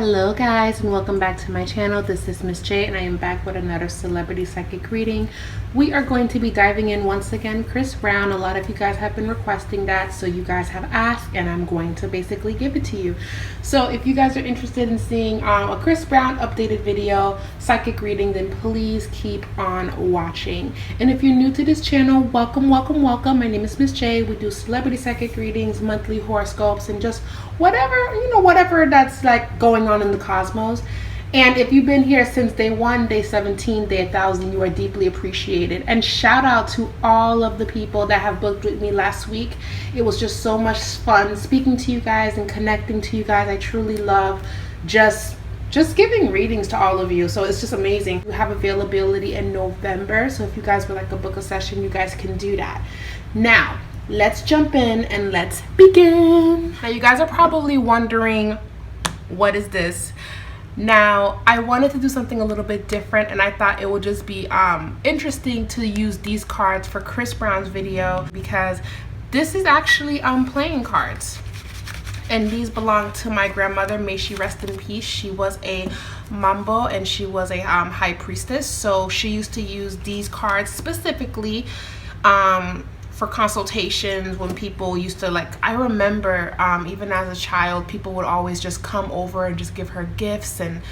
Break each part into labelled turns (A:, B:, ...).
A: Hello guys, and welcome back to my channel. This is Miss J, and I am back with another celebrity psychic reading. We are going to be diving in once again Chris Brown. A lot of you guys have been requesting that, so you guys have asked, and I'm going to basically give it to you. So if you guys are interested in seeing a Chris Brown updated video psychic reading, then please keep on watching. And if you're new to this channel, welcome. My name is Miss J. We do celebrity psychic readings, monthly horoscopes, and just whatever that's like going on in the cosmos. And if you've been here since day 1, day 17, day 1000, you are deeply appreciated. And shout out to all of the people that have booked with me last week. It was just so much fun speaking to you guys and connecting to you guys. I truly love just giving readings to all of you, so it's just amazing. We have availability in November, so if you guys would like to book a session, you guys can do that. Now let's jump in and let's begin. Now you guys are probably wondering, what is this? Now I wanted to do something a little bit different, and I thought it would just be interesting to use these cards for Chris Brown's video, because this is actually playing cards, and these belong to my grandmother. May she rest in peace. She was a mambo, and she was a high priestess, so she used to use these cards specifically for consultations. When people used to, like, I remember even as a child, people would always just come over and just give her gifts, and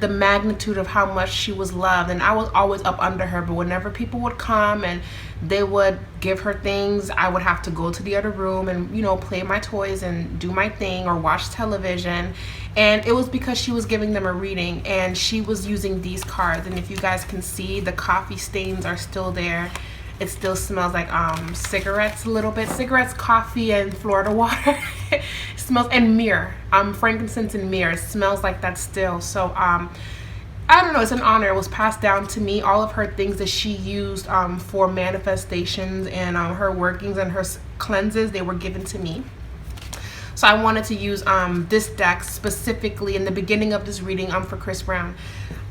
A: the magnitude of how much she was loved. And I was always up under her, but whenever people would come and they would give her things, I would have to go to the other room and, you know, play my toys and do my thing or watch television. And it was because she was giving them a reading, and she was using these cards. And if you guys can see, the coffee stains are still there. It still smells like cigarettes a little bit. Cigarettes, coffee, and Florida water. It smells, and myrrh, frankincense and myrrh. It smells like that still. So I don't know, it's an honor. It was passed down to me. All of her things that she used for manifestations and her workings and her cleanses, they were given to me. So I wanted to use this deck specifically in the beginning of this reading for Chris Brown.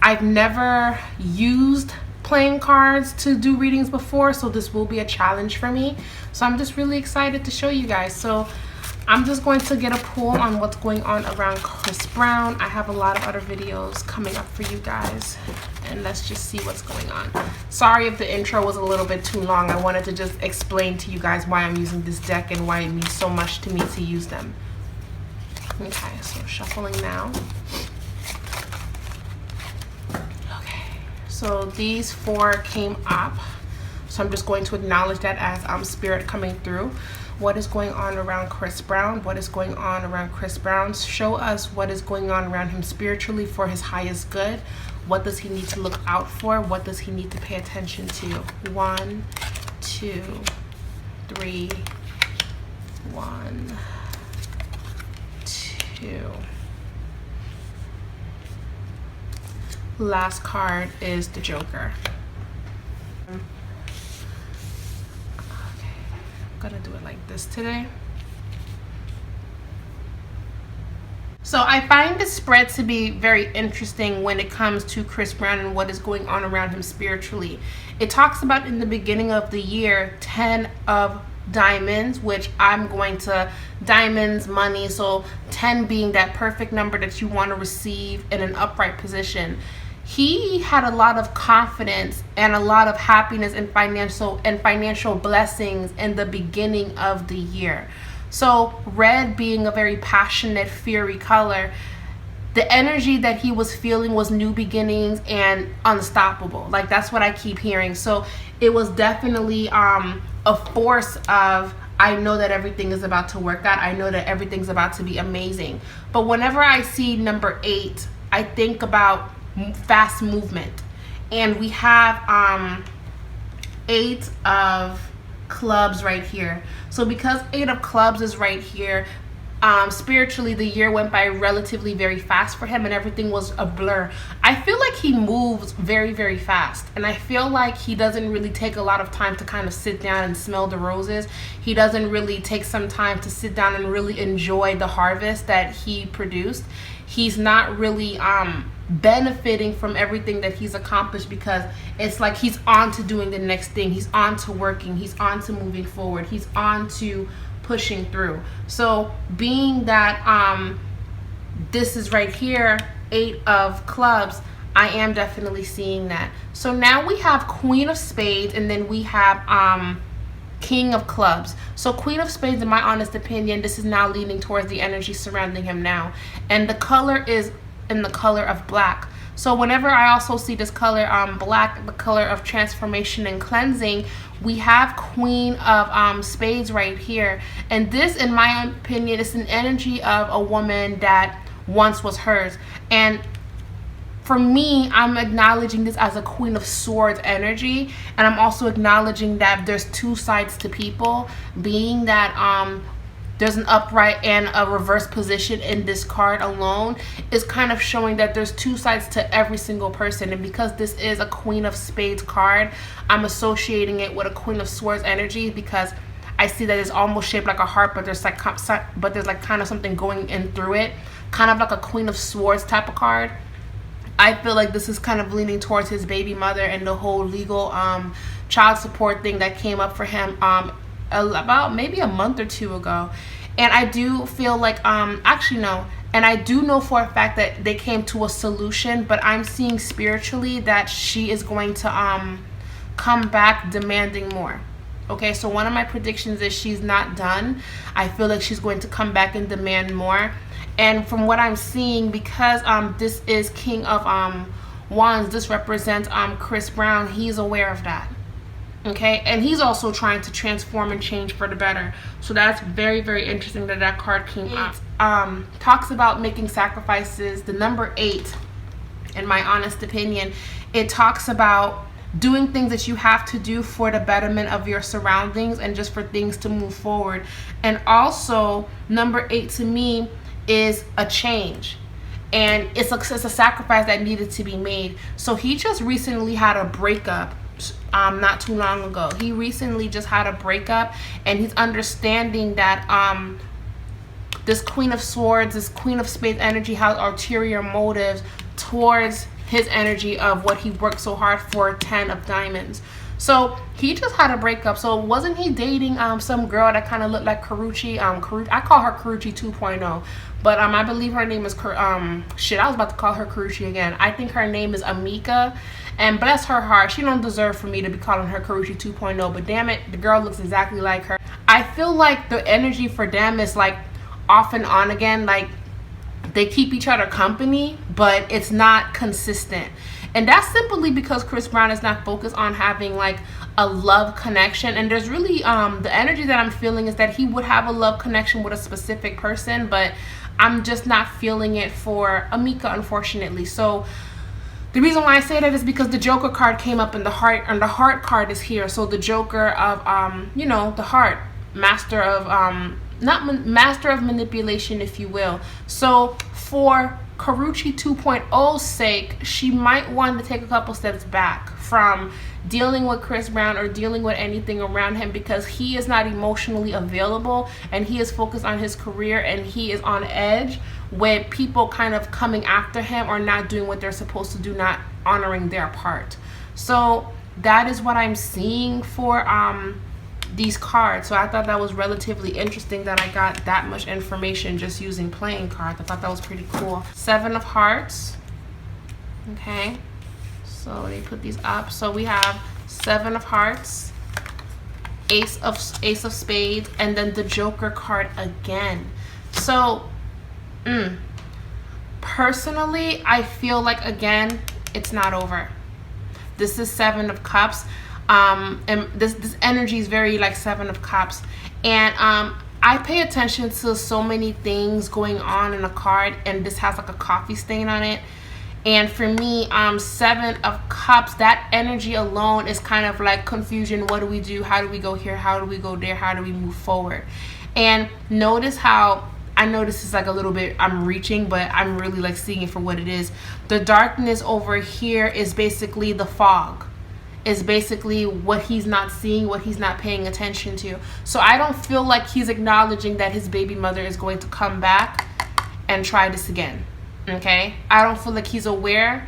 A: I've never used playing cards to do readings before, so this will be a challenge for me. So I'm just really excited to show you guys. So I'm just going to get a pull on what's going on around Chris Brown. I have a lot of other videos coming up for you guys, and let's just see what's going on. Sorry if the intro was a little bit too long. I wanted to just explain to you guys why I'm using this deck and why it means so much to me to use them. Okay, so shuffling now. So these 4 came up, so I'm just going to acknowledge that as spirit coming through. What is going on around Chris Brown? What is going on around Chris Brown? Show us what is going on around him spiritually for his highest good. What does he need to look out for? What does he need to pay attention to? 1, 2, 3, 1, 2. Last card is the Joker. Okay, I'm gonna do it like this today. So I find this spread to be very interesting when it comes to Chris Brown and what is going on around him spiritually. It talks about in the beginning of the year 10 of diamonds, which I'm going to diamonds, money, so 10 being that perfect number that you want to receive in an upright position. He had a lot of confidence and a lot of happiness and financial blessings in the beginning of the year. So red being a very passionate, fiery color, the energy that he was feeling was new beginnings and unstoppable. Like, that's what I keep hearing. So it was definitely a force of, I know that everything is about to work out. I know that everything's about to be amazing. But whenever I see number 8, I think about fast movement. And we have 8 of clubs right here. So because 8 of clubs is right here, spiritually the year went by relatively very fast for him, and everything was a blur. I feel like he moves very, very fast, and I feel like he doesn't really take a lot of time to kind of sit down and smell the roses. He doesn't really take some time to sit down and really enjoy the harvest that he produced. He's not really benefiting from everything that he's accomplished, because it's like he's on to doing the next thing. He's on to working. He's on to moving forward. He's on to pushing through. So being that this is right here, 8 of clubs. I am definitely seeing that. So now we have Queen of Spades, and then we have King of Clubs. So Queen of Spades, in my honest opinion, this is now leaning towards the energy surrounding him now. And the color is in the color of black. So whenever I also see this color black, the color of transformation and cleansing, we have Queen of Spades right here. And this, in my opinion, is an energy of a woman that once was hers. And for me, I'm acknowledging this as a Queen of Swords energy, and I'm also acknowledging that there's two sides to people, being that there's an upright and a reverse position in this card alone is kind of showing that there's two sides to every single person. And because this is a Queen of Spades card, I'm associating it with a Queen of Swords energy because I see that it's almost shaped like a heart, but there's like kind of something going in through it, kind of like a Queen of Swords type of card. I feel like this is kind of leaning towards his baby mother and the whole legal child support thing that came up for him about maybe a month or two ago. And I do feel like actually no, and I do know for a fact that they came to a solution, but I'm seeing spiritually that she is going to come back demanding more. Okay, so one of my predictions is she's not done. I feel like she's going to come back and demand more. And from what I'm seeing, because this is King of Wands, this represents Chris Brown. He's aware of that. Okay, and he's also trying to transform and change for the better. So that's very, very interesting that that card came out. Talks about making sacrifices. The number 8, in my honest opinion, it talks about doing things that you have to do for the betterment of your surroundings and just for things to move forward. And also, number 8 to me is a change, and it's a sacrifice that needed to be made. So he just recently had a breakup not too long ago. He recently just had a breakup, and he's understanding that this Queen of Swords, this Queen of Spades energy has ulterior motives towards his energy of what he worked so hard for, 10 of Diamonds. So he just had a breakup. So wasn't he dating some girl that kind of looked like Karuchi? I call her Karuchi 2.0, but I believe her name is shit. I was about to call her Karuchi again. I think her name is Amika, and bless her heart, she don't deserve for me to be calling her Karuchi 2.0. But damn it, the girl looks exactly like her. I feel like the energy for them is like off and on again. Like they keep each other company, but it's not consistent. And that's simply because Chris Brown is not focused on having like a love connection. And there's really the energy that I'm feeling is that he would have a love connection with a specific person, but I'm just not feeling it for Amika, unfortunately. So the reason why I say that is because the Joker card came up in the heart, and the heart card is here. So the Joker of you know, the heart, master of master of manipulation, if you will. So for Karuchi 2.0's sake, she might want to take a couple steps back from dealing with Chris Brown or dealing with anything around him, because he is not emotionally available and he is focused on his career, and he is on edge with people kind of coming after him or not doing what they're supposed to do, not honoring their part. So that is what I'm seeing for these cards. So I thought that was relatively interesting that I got that much information just using playing cards. I thought that was pretty cool. 7 of Hearts. Okay, so they put these up. So we have 7 of Hearts, Ace of Spades, and then the Joker card again. So personally, I feel like again it's not over. This is 7 of Cups. And this energy is very like 7 of Cups, and I pay attention to so many things going on in a card, and this has like a coffee stain on it. And for me, 7 of Cups, that energy alone is kind of like confusion. What do we do? How do we go here? How do we go there? How do we move forward? And notice how, I know this is like a little bit, I'm reaching, but I'm really like seeing it for what it is. The darkness over here is basically the fog. Is basically what he's not seeing, what he's not paying attention to. So I don't feel like he's acknowledging that his baby mother is going to come back and try this again. Okay, I don't feel like he's aware.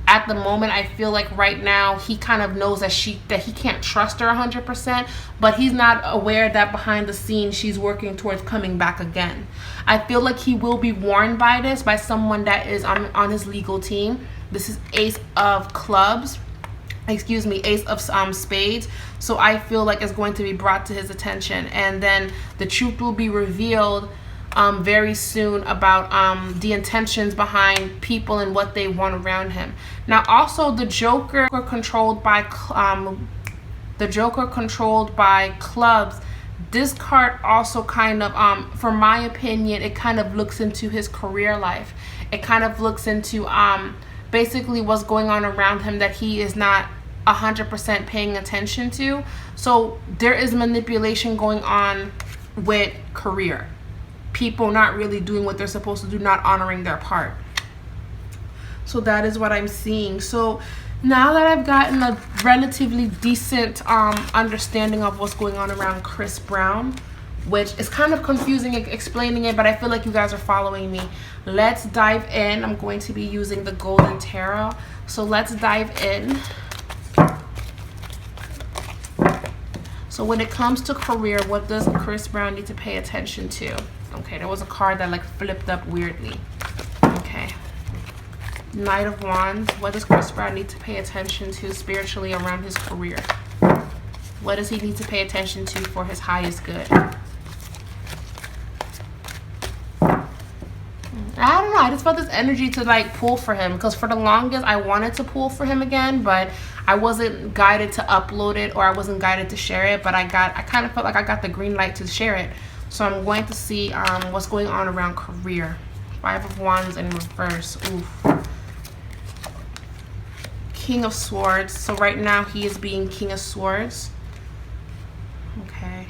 A: at the moment, I feel like right now he kind of knows that he can't trust her 100%, but he's not aware that behind the scenes she's working towards coming back again. I feel like he will be warned by this by someone that is on his legal team. This is Ace of Clubs. Excuse me, Ace of Spades. So I feel like it's going to be brought to his attention, and then the truth will be revealed very soon about the intentions behind people and what they want around him. Now, also the Joker controlled by clubs. This card also kind of, for my opinion, it kind of looks into his career life. It kind of looks into basically what's going on around him that he is not 100% paying attention to. So there is manipulation going on with career. People not really doing what they're supposed to do, not honoring their part. So that is what I'm seeing. So now that I've gotten a relatively decent understanding of what's going on around Chris Brown, which is kind of confusing explaining it, but I feel like you guys are following me. Let's dive in. I'm going to be using the Golden Tarot. So let's dive in. So when it comes to career, what does Chris Brown need to pay attention to? Okay, there was a card that like flipped up weirdly. Okay. Knight of Wands. What does Chris Brown need to pay attention to spiritually around his career? What does he need to pay attention to for his highest good? I don't know. I just felt this energy to like pull for him, because for the longest I wanted to pull for him again, but I wasn't guided to upload it, or I wasn't guided to share it. But I kind of felt like I got the green light to share it. So I'm going to see what's going on around career. Five of Wands in reverse. Oof. King of Swords. So right now he is being King of Swords. Okay.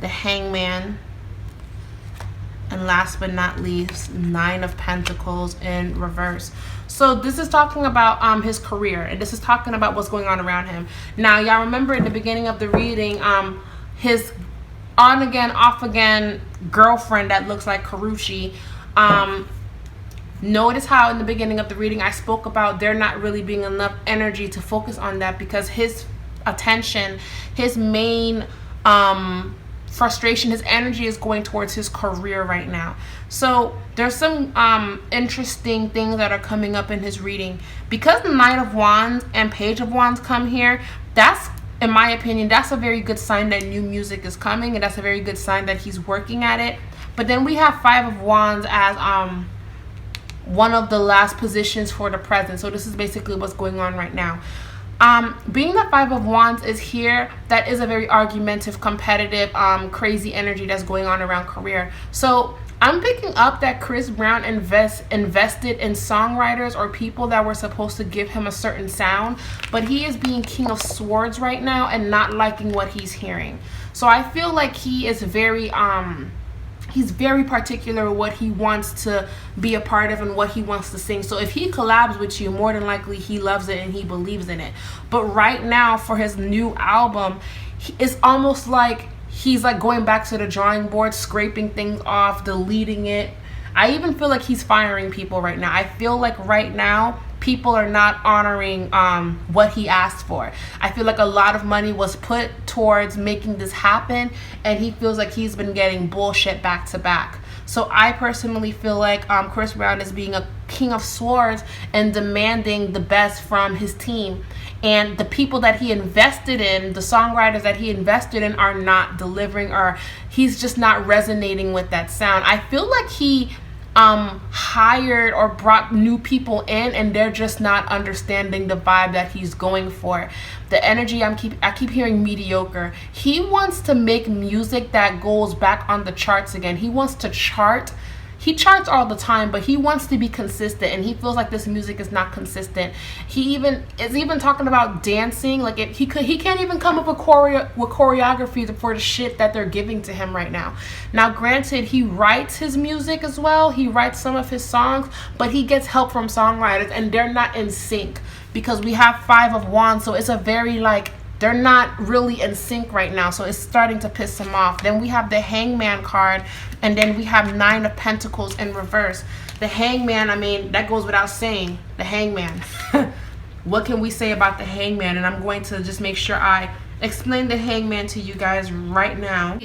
A: The Hangman. And last but not least, Nine of Pentacles in reverse. So this is talking about his career, and this is talking about what's going on around him. Now, y'all remember in the beginning of the reading, his on again, off again girlfriend that looks like Karuchi. Notice how in the beginning of the reading I spoke about there not really being enough energy to focus on that, because his attention, his main frustration, his energy is going towards his career right now. So there's some interesting things that are coming up in his reading. Because the Knight of Wands and Page of Wands come here, that's, in my opinion, that's a very good sign that new music is coming, and that's a very good sign that he's working at it. But then we have Five of Wands as one of the last positions for the present. So this is basically what's going on right now. Being the Five of Wands is here, that is a very argumentative, competitive, crazy energy that's going on around career. So I'm picking up that Chris Brown invested in songwriters or people that were supposed to give him a certain sound, but he is being King of Swords right now and not liking what he's hearing. So I feel like he is he's very particular what he wants to be a part of and what he wants to sing. So if he collabs with you, more than likely he loves it and he believes in it. But right now for his new album, it's almost like he's like going back to the drawing board, scraping things off, deleting it. I even feel like he's firing people right now. I feel like right now people are not honoring what he asked for. I feel like a lot of money was put towards making this happen, and he feels like he's been getting bullshit back to back. So I personally feel like Chris Brown is being a King of Swords and demanding the best from his team. And the people that he invested in, the songwriters that he invested in, are not delivering, or he's just not resonating with that sound. I feel like he hired or brought new people in, and they're just not understanding the vibe that he's going for. The energy, I keep hearing mediocre. He wants to make music that goes back on the charts again. He wants to chart. He charts all the time, but he wants to be consistent, and he feels like this music is not consistent. He is even talking about dancing. Like he can't even come up with choreography for the shit that they're giving to him right now. Now, granted, he writes his music as well. He writes some of his songs, but he gets help from songwriters, and they're not in sync because we have Five of Wands. So it's a very like they're not really in sync right now, so it's starting to piss him off. Then we have the Hangman card, and then we have 9 of Pentacles in reverse. The Hangman, I mean, that goes without saying, the Hangman. What can we say about the Hangman? And I'm going to just make sure I explain the Hangman to you guys right now.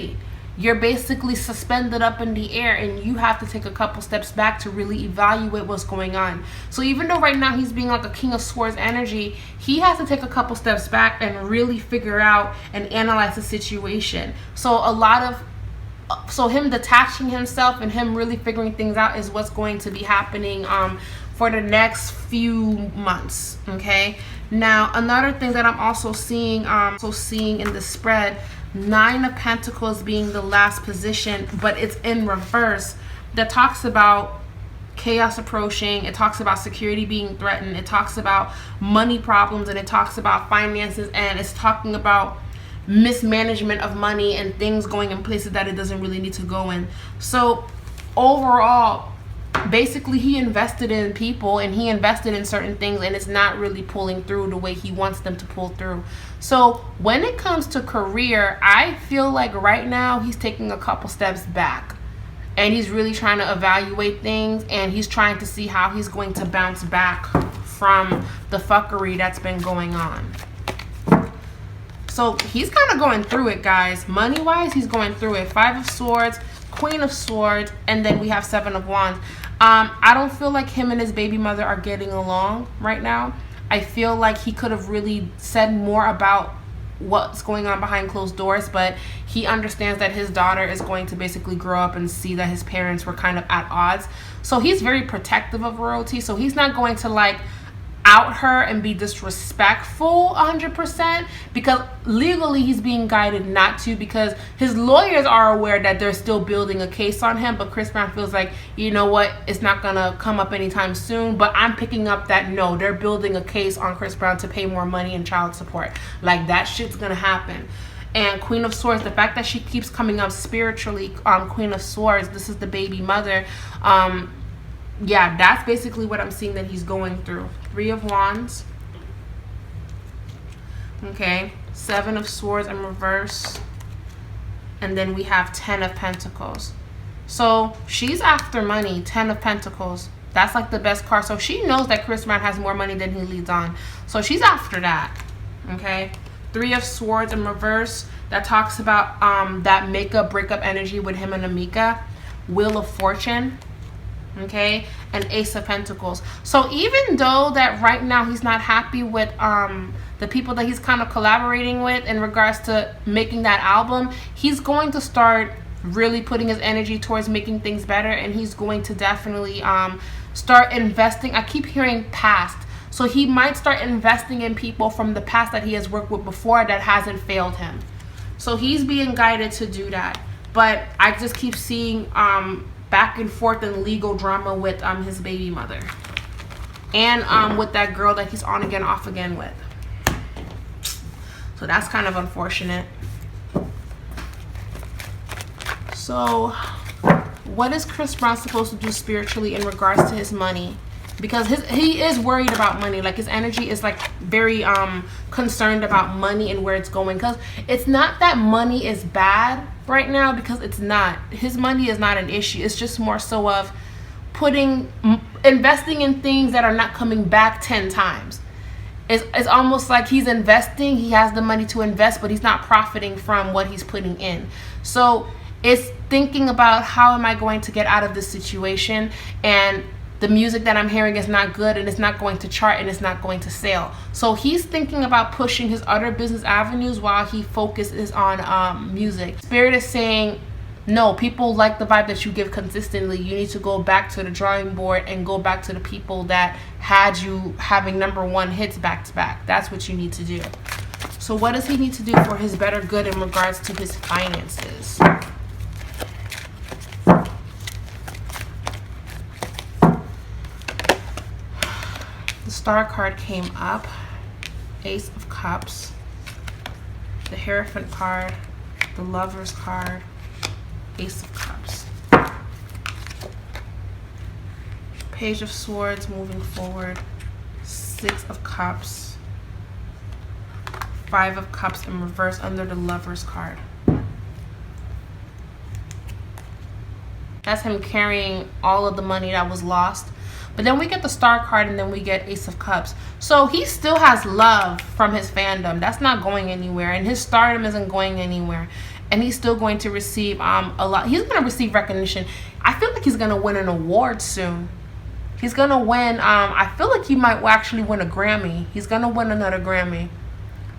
A: You're basically suspended up in the air, and you have to take a couple steps back to really evaluate what's going on. So even though right now he's being like a King of Swords energy, he has to take a couple steps back and really figure out and analyze the situation. So him detaching himself and him really figuring things out is what's going to be happening for the next few months. Okay, now another thing that I'm also seeing in the spread, 9 of Pentacles being the last position, but it's in reverse. That talks about chaos approaching. It talks about security being threatened. It talks about money problems, and it talks about finances, and it's talking about mismanagement of money and things going in places that it doesn't really need to go in. So overall, basically, he invested in people and he invested in certain things, and it's not really pulling through the way he wants them to pull through. So when it comes to career, I feel like right now he's taking a couple steps back, and he's really trying to evaluate things, and he's trying to see how he's going to bounce back from the fuckery that's been going on. So he's kind of going through it, guys. Money wise, he's going through it. 5 of Swords, Queen of Swords, and then we have 7 of Wands. I don't feel like him and his baby mother are getting along right now. I feel like he could have really said more about what's going on behind closed doors, but he understands that his daughter is going to basically grow up and see that his parents were kind of at odds. So he's very protective of royalty. So he's not going to like out her and be disrespectful 100%, because legally he's being guided not to, because his lawyers are aware that they're still building a case on him. But Chris Brown feels like, you know what, it's not gonna come up anytime soon. But I'm picking up that no, they're building a case on Chris Brown to pay more money in child support. Like, that shit's gonna happen. And Queen of Swords, the fact that she keeps coming up spiritually, Queen of Swords, this is the baby mother. Yeah, that's basically what I'm seeing that he's going through. 3 of Wands. Okay, 7 of Swords in reverse. And then we have 10 of Pentacles. So she's after money. 10 of Pentacles. That's like the best card. So she knows that Chris Brown has more money than he leads on. So she's after that. Okay, 3 of Swords in reverse. That talks about that makeup breakup energy with him and Amika. Wheel of Fortune. Okay, and Ace of Pentacles. So even though that right now he's not happy with the people that he's kind of collaborating with in regards to making that album, he's going to start really putting his energy towards making things better, and he's going to definitely start investing. I keep hearing past, so he might start investing in people from the past that he has worked with before that hasn't failed him. So he's being guided to do that. But I just keep seeing back and forth in legal drama with his baby mother, and with that girl that he's on again off again with. So that's kind of unfortunate. So what is Chris Brown supposed to do spiritually in regards to his money? Because he is worried about money. Like, his energy is like very concerned about money and where it's going. Because it's not that money is bad right now, because it's not. His money is not an issue. It's just more so of investing in things that are not coming back 10 times. It's almost like he's investing, he has the money to invest, but he's not profiting from what he's putting in. So it's thinking about, how am I going to get out of this situation? And the music that I'm hearing is not good, and it's not going to chart, and it's not going to sell. So he's thinking about pushing his other business avenues while he focuses on music. Spirit is saying, no, people like the vibe that you give consistently. You need to go back to the drawing board and go back to the people that had you having #1 hits back to back. That's what you need to do. So what does he need to do for his better good in regards to his finances? The Star card came up. Ace of Cups. The Hierophant card. The Lovers card. Ace of Cups. Page of Swords moving forward. 6 of Cups. Five of Cups in reverse under the Lover's card. That's him carrying all of the money that was lost. But then we get the Star card, and then we get Ace of Cups. So he still has love from his fandom. That's not going anywhere. And his stardom isn't going anywhere. And he's still going to receive a lot. He's going to receive recognition. I feel like he's going to win an award soon. He's going to win. I feel like he might actually win a Grammy. He's going to win another Grammy.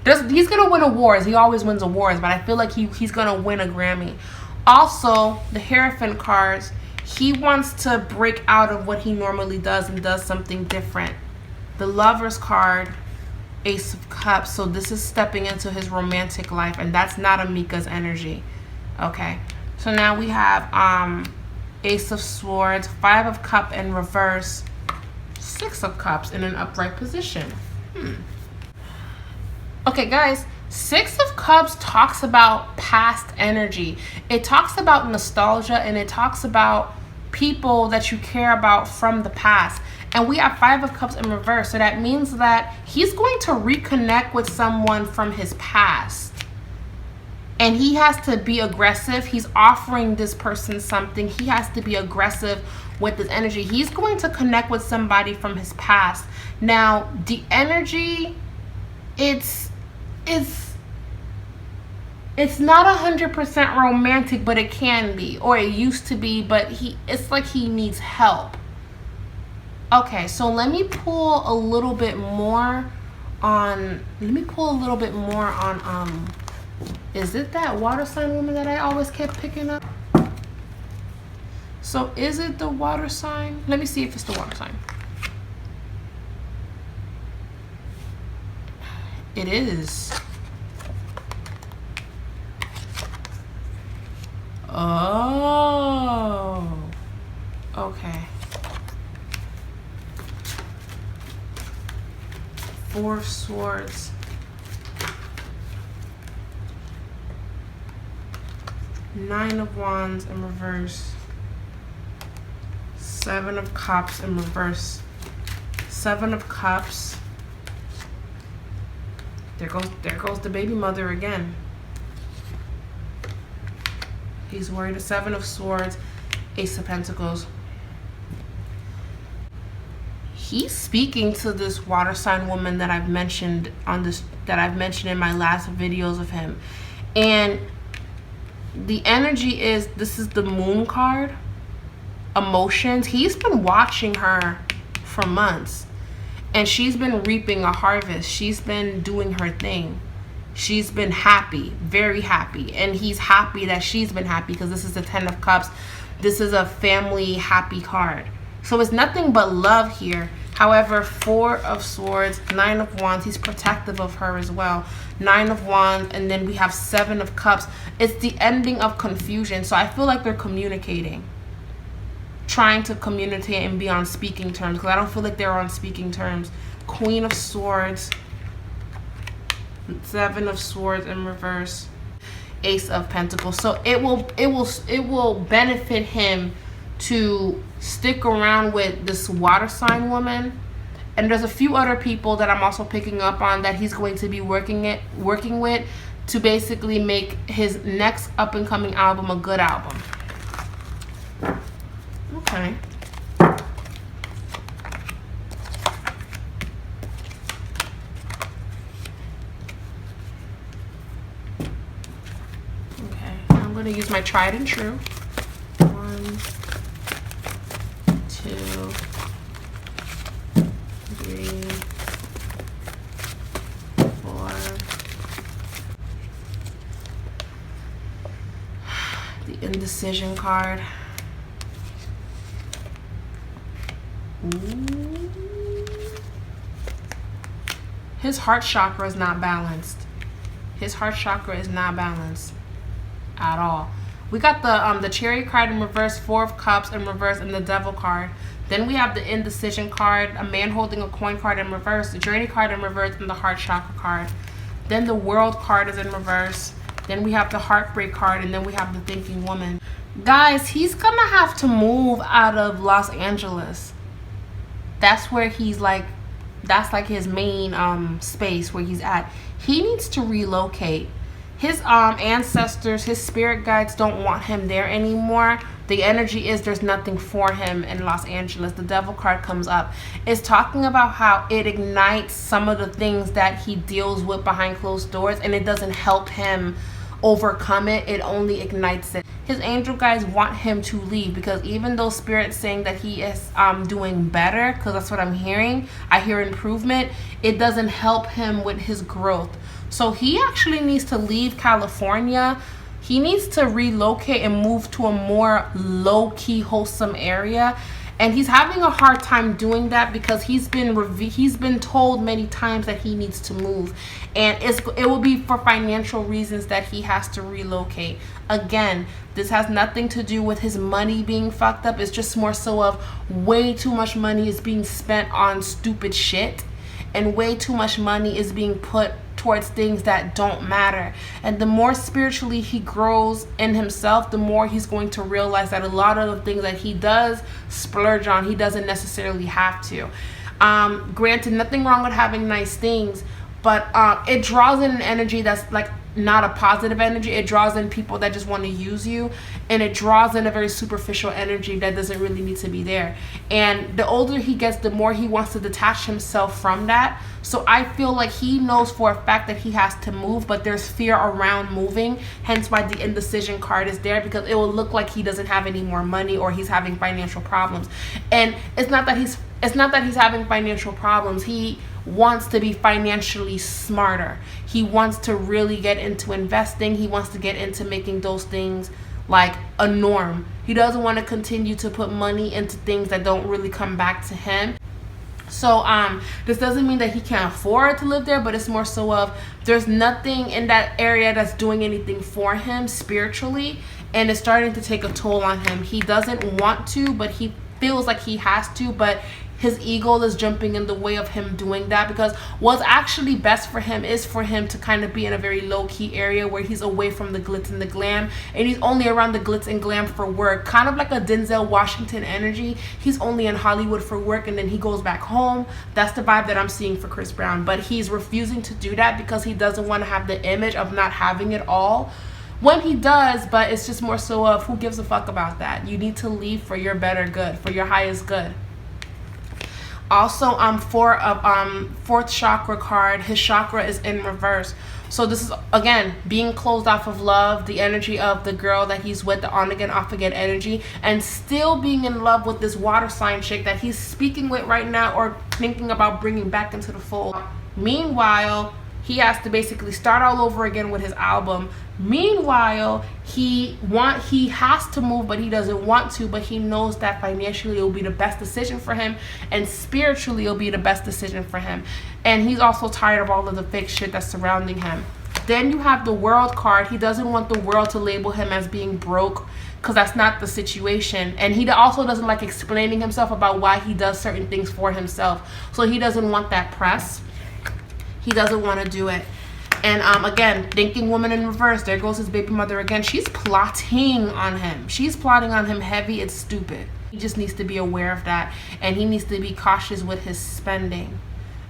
A: He's going to win awards. He always wins awards. But I feel like he's going to win a Grammy. Also, the Hierophant cards. He wants to break out of what he normally does and does something different. The Lover's card, Ace of Cups. So this is stepping into his romantic life, and that's not Amika's energy. Okay. So now we have Ace of Swords, Five of Cups in reverse, Six of Cups in an upright position. Okay, guys. Six of Cups talks about past energy. It talks about nostalgia, and it talks about people that you care about from the past. And we have Five of Cups in reverse. So that means that he's going to reconnect with someone from his past. And he has to be aggressive. He's offering this person something. He has to be aggressive with this energy. He's going to connect with somebody from his past. Now, the energy, it's not 100% romantic, but it can be, or it used to be, but it's like he needs help. Okay, so let me pull a little bit more on, is it that water sign woman that I always kept picking up? So is it the water sign? Let me see if it's the water sign. It is. Oh, okay. Four of Swords. Nine of Wands in reverse. Seven of Cups in reverse. Seven of Cups. There goes the baby mother again. He's worried. The Seven of Swords, Ace of Pentacles. He's speaking to this water sign woman that I've mentioned in my last videos of him. And the energy is, this is the Moon card. Emotions. He's been watching her for months. And she's been reaping a harvest. She's been doing her thing. She's been happy, very happy. And he's happy that she's been happy, because this is the Ten of Cups. This is a family happy card. So it's nothing but love here. However, Four of Swords, Nine of Wands, he's protective of her as well. Nine of Wands, and then we have Seven of Cups. It's the ending of confusion. So I feel like they're communicating. Trying to communicate and be on speaking terms, because I don't feel like they're on speaking terms. Queen of Swords. Seven of Swords in reverse, Ace of Pentacles. So it will benefit him to stick around with this water sign woman. And there's a few other people that I'm also picking up on that he's going to be working with to basically make his next up and coming album a good album. Okay. I'm going to use my tried and true. 1, 2, 3, 4. The Indecision card. Ooh. His heart chakra is not balanced. His heart chakra is not balanced at all. We got the Chariot card in reverse, Four of Cups in reverse, and the Devil card. Then we have the Indecision card, a man holding a coin card in reverse, the Journey card in reverse, and the Heart Chakra card. Then the World card is in reverse. Then we have the Heartbreak card, and then we have the Thinking Woman. Guys, he's gonna have to move out of Los Angeles. That's where he's like That's like his main space where he's at. He needs to relocate. His ancestors, his spirit guides don't want him there anymore. The energy is there's nothing for him in Los Angeles. The devil card comes up. It's talking about how it ignites some of the things that he deals with behind closed doors, and it doesn't help him overcome it. It only ignites it. His angel guides want him to leave, because even though spirit's saying that he is doing better, because that's what I'm hearing, I hear improvement, it doesn't help him with his growth. So he actually needs to leave California. He needs to relocate and move to a more low-key, wholesome area. And he's having a hard time doing that because he's been told many times that he needs to move, and it will be for financial reasons that he has to relocate. Again, this has nothing to do with his money being fucked up. It's just more so of way too much money is being spent on stupid shit, and way too much money is being put towards things that don't matter. And the more spiritually he grows in himself, the more he's going to realize that a lot of the things that he does splurge on, he doesn't necessarily have to. Granted, nothing wrong with having nice things, but it draws in an energy that's like not a positive energy. It draws in people that just want to use you, and it draws in a very superficial energy that doesn't really need to be there. And the older he gets, the more he wants to detach himself from that. So I feel like he knows for a fact that he has to move, but there's fear around moving, hence why the indecision card is there, because it will look like he doesn't have any more money or he's having financial problems. And it's not that he's having financial problems. He wants to be financially smarter. He wants to really get into investing. He wants to get into making those things like a norm. He doesn't want to continue to put money into things that don't really come back to him. So this doesn't mean that he can't afford to live there, but it's more so of there's nothing in that area that's doing anything for him spiritually, and it's starting to take a toll on him. He doesn't want to, but he feels like he has to, but his ego is jumping in the way of him doing that, because what's actually best for him is for him to kind of be in a very low-key area where he's away from the glitz and the glam, and he's only around the glitz and glam for work, kind of like a Denzel Washington energy. He's only in Hollywood for work and then he goes back home. That's the vibe that I'm seeing for Chris Brown, but he's refusing to do that because he doesn't want to have the image of not having it all when he does. But it's just more so of who gives a fuck about that. You need to leave for your better good, for your highest good. Also, fourth chakra card, his chakra is in reverse. So this is, again, being closed off of love, the energy of the girl that he's with, the on again, off again energy, and still being in love with this water sign chick that he's speaking with right now or thinking about bringing back into the fold. Meanwhile, he has to basically start all over again with his album. Meanwhile, he has to move, but he doesn't want to, but he knows that financially it will be the best decision for him, and spiritually it will be the best decision for him. And he's also tired of all of the fake shit that's surrounding him. Then you have the World card. He doesn't want the world to label him as being broke, because that's not the situation. And he also doesn't like explaining himself about why he does certain things for himself. So he doesn't want that press. He doesn't want to do it. And again, thinking woman in reverse. There goes his baby mother again. She's plotting on him. She's plotting on him heavy. It's stupid. He just needs to be aware of that. And he needs to be cautious with his spending.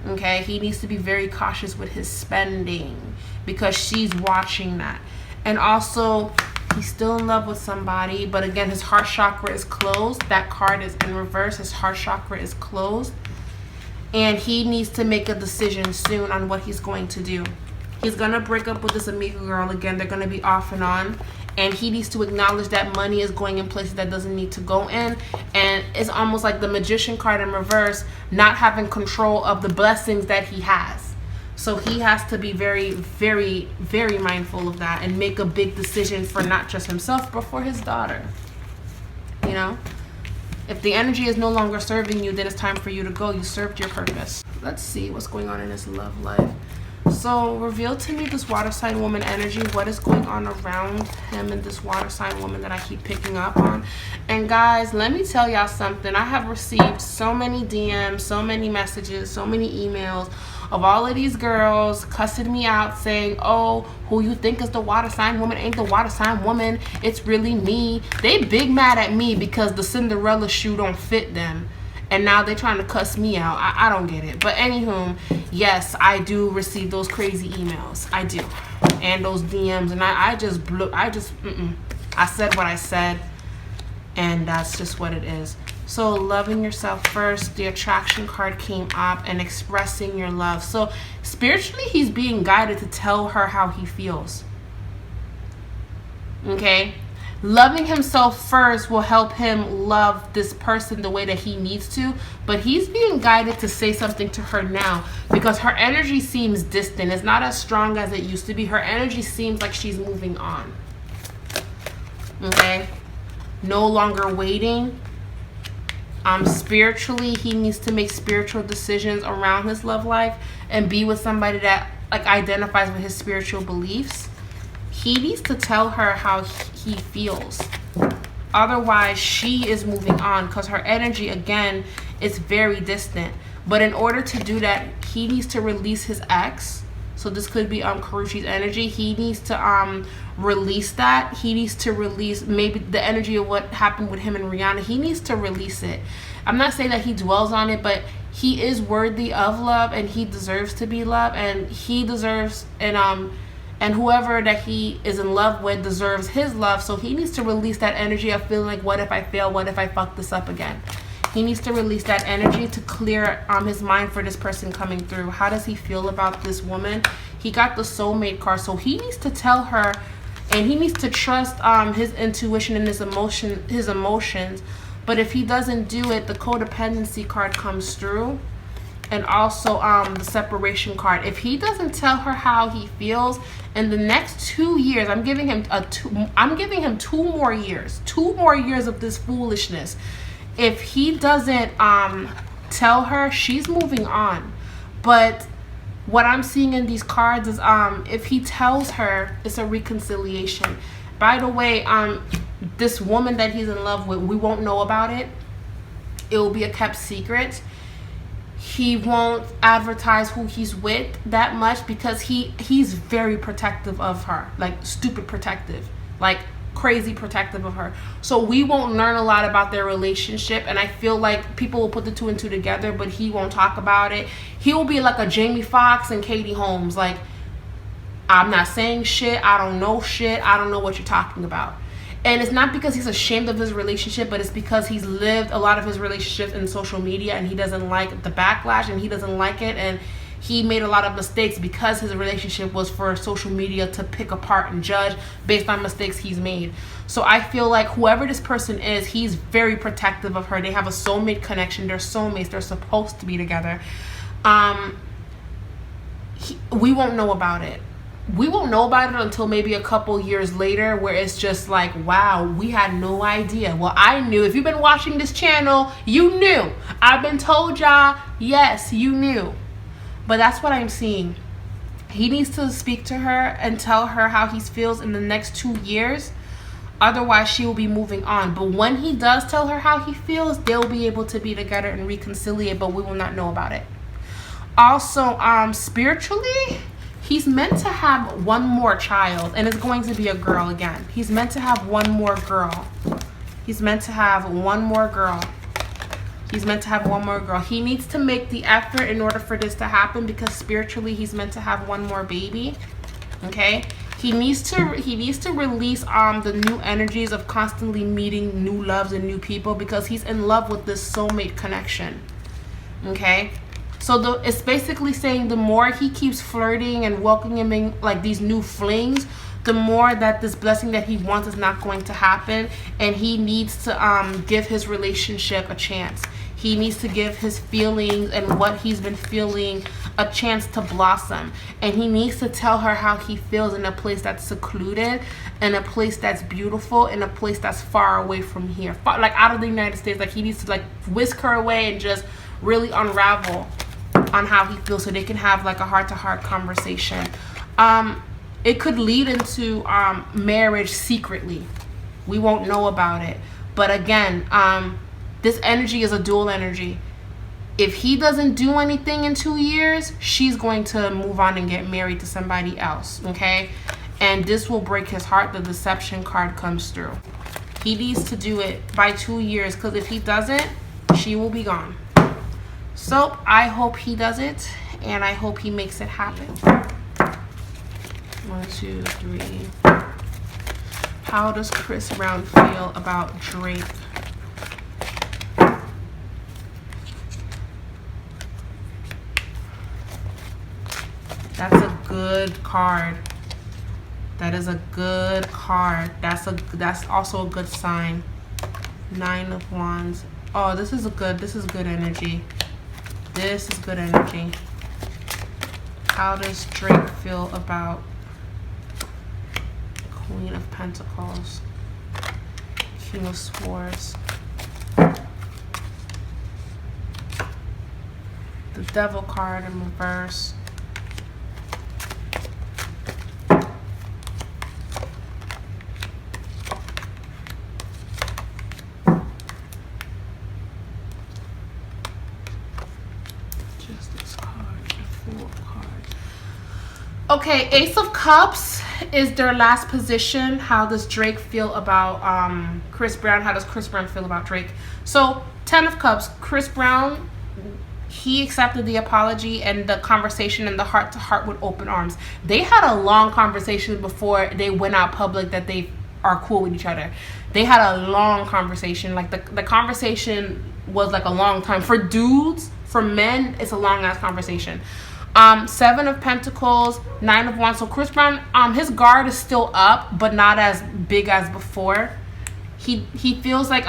A: Okay? He needs to be very cautious with his spending, because she's watching that. And also, he's still in love with somebody. But again, his heart chakra is closed. That card is in reverse. His heart chakra is closed. And he needs to make a decision soon on what he's going to do. He's going to break up with this amiga girl again. They're going to be off and on. And he needs to acknowledge that money is going in places that doesn't need to go in. And it's almost like the Magician card in reverse, not having control of the blessings that he has. So he has to be very, very, very mindful of that and make a big decision for not just himself, but for his daughter. You know? If the energy is no longer serving you, then it's time for you to go. You served your purpose. Let's see what's going on in his love life. So reveal to me this water sign woman energy. What is going on around him and this water sign woman that I keep picking up on? And guys, let me tell y'all something. I have received so many DMs, so many messages, so many emails of all of these girls cussing me out, saying, oh, who you think is the water sign woman ain't the water sign woman. It's really me. They big mad at me because the Cinderella shoe don't fit them. and now they're trying to cuss me out. I don't get it. But anywho, yes, I do receive those crazy emails. I do. And those DMs. And I said what I said. And that's just what it is. So loving yourself first, the attraction card came up, and expressing your love. So spiritually, he's being guided to tell her how he feels. Okay? Loving himself first will help him love this person the way that he needs to. But he's being guided to say something to her now, because her energy seems distant. It's not as strong as it used to be. Her energy seems like she's moving on. Okay? No longer waiting. Spiritually, he needs to make spiritual decisions around his love life and be with somebody that like identifies with his spiritual beliefs. He needs to tell her how he feels. Otherwise, she is moving on, because her energy, again, is very distant. But in order to do that, he needs to release his ex. So this could be Karuchi's energy. He needs to release that. He needs to release maybe the energy of what happened with him and Rihanna. He needs to release it. I'm not saying that he dwells on it, but he is worthy of love, and he deserves to be loved, and he deserves, and whoever that he is in love with deserves his love. So he needs to release that energy of feeling like, what if I fail? What if I fuck this up again? He needs to release that energy to clear his mind for this person coming through. How does he feel about this woman? He got the soulmate card, so he needs to tell her, and he needs to trust his intuition and his emotions. But if he doesn't do it, the codependency card comes through, and also the separation card. If he doesn't tell her how he feels in the next 2 years, I'm giving him 2 more years. 2 more years of this foolishness. If he doesn't tell her, she's moving on. But what I'm seeing in these cards is if he tells her, it's a reconciliation. By the way, this woman that he's in love with, we won't know about it. It will be a kept secret. He won't advertise who he's with that much, because he's very protective of her, like stupid protective, like crazy protective of her. So we won't learn a lot about their relationship, and I feel like people will put the 2 and 2 together, but he won't talk about it. He will be like a Jamie Foxx and Katie Holmes, like, I'm not saying shit, I don't know shit, I don't know what you're talking about. And it's not because he's ashamed of his relationship, but it's because he's lived a lot of his relationships in social media, and he doesn't like the backlash, and he doesn't like it, and he made a lot of mistakes because his relationship was for social media to pick apart and judge based on mistakes he's made. So I feel like whoever this person is, he's very protective of her. They have a soulmate connection. They're soulmates. They're supposed to be together. We won't know about it. We won't know about it until maybe a couple years later, where it's just like, wow, we had no idea. Well, I knew. If you've been watching this channel, you knew. I've been told y'all, yes, you knew. But that's what I'm seeing. He needs to speak to her and tell her how he feels in the next 2 years. Otherwise, she will be moving on. But when he does tell her how he feels, they'll be able to be together and reconcile, but we will not know about it. Also, spiritually, he's meant to have one more child, and it's going to be a girl again. He's meant to have one more girl. He's meant to have one more girl. He's meant to have one more girl. He needs to make the effort in order for this to happen, because spiritually he's meant to have one more baby. Okay? He needs to release the new energies of constantly meeting new loves and new people, because he's in love with this soulmate connection. Okay? So it's basically saying the more he keeps flirting and welcoming like these new flings, the more that this blessing that he wants is not going to happen, and he needs to give his relationship a chance. He needs to give his feelings and what he's been feeling a chance to blossom, and he needs to tell her how he feels in a place that's secluded, in a place that's beautiful, in a place that's far away from here, like out of the United States. Like he needs to like whisk her away and just really unravel on how he feels, so they can have like a heart-to-heart conversation. It could lead into marriage secretly. We won't know about it. But again, this energy is a dual energy. If he doesn't do anything in 2 years, she's going to move on and get married to somebody else, okay? And this will break his heart. The deception card comes through. He needs to do it by 2 years, because if he doesn't, she will be gone. So I hope he does it, and I hope he makes it happen. 1, 2, 3. How does Chris Brown feel about Drake? That's a good card. That is a good card. That's also a good sign. 9 of Wands. Oh, this is good energy. This is good energy. How does Drake feel about Queen of Pentacles? King of Swords. The Devil card in reverse. Okay, Ace of Cups is their last position. How does Drake feel about Chris Brown? How does Chris Brown feel about Drake? So, 10 of Cups, Chris Brown, he accepted the apology and the conversation and the heart-to-heart with open arms. They had a long conversation before they went out public that they are cool with each other. They had a long conversation. Like, the conversation was like a long time. For dudes, for men, it's a long-ass conversation. 7 of Pentacles, 9 of Wands. So Chris Brown, his guard is still up, but not as big as before. He feels like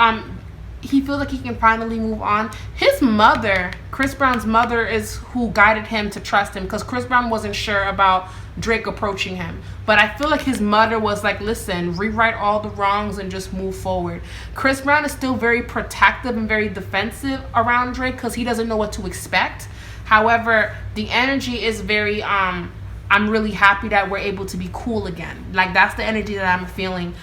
A: he can finally move on. His mother, Chris Brown's mother, is who guided him to trust him, because Chris Brown wasn't sure about Drake approaching him. But I feel like his mother was like, listen, rewrite all the wrongs and just move forward. Chris Brown is still very protective and very defensive around Drake because he doesn't know what to expect. However, the energy is very, I'm really happy that we're able to be cool again. Like, that's the energy that I'm feeling.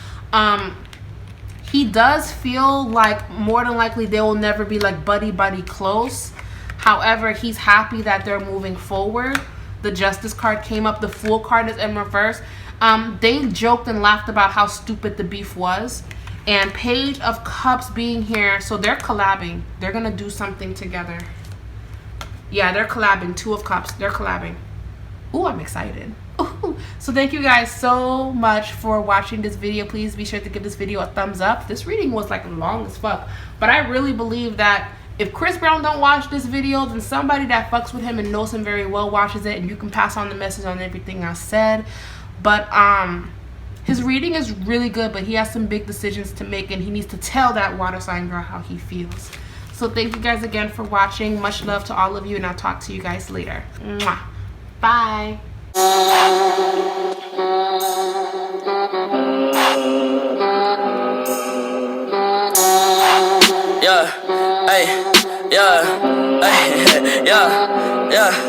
A: He does feel like more than likely they will never be like buddy close. However, he's happy that they're moving forward. The Justice card came up. The Fool card is in reverse. They joked and laughed about how stupid the beef was. And Page of Cups being here, so they're collabing. They're going to do something together. Yeah, they're collabing. 2 of Cups. They're collabing. Ooh, I'm excited. Ooh. So thank you guys so much for watching this video. Please be sure to give this video a thumbs up. This reading was like long as fuck. But I really believe that if Chris Brown don't watch this video, then somebody that fucks with him and knows him very well watches it, and you can pass on the message on everything I said. But his reading is really good, but he has some big decisions to make, and he needs to tell that water sign girl how he feels. So thank you guys again for watching. Much love to all of you, and I'll talk to you guys later. Mwah. Bye. Yeah, hey, yeah, hey, yeah, yeah.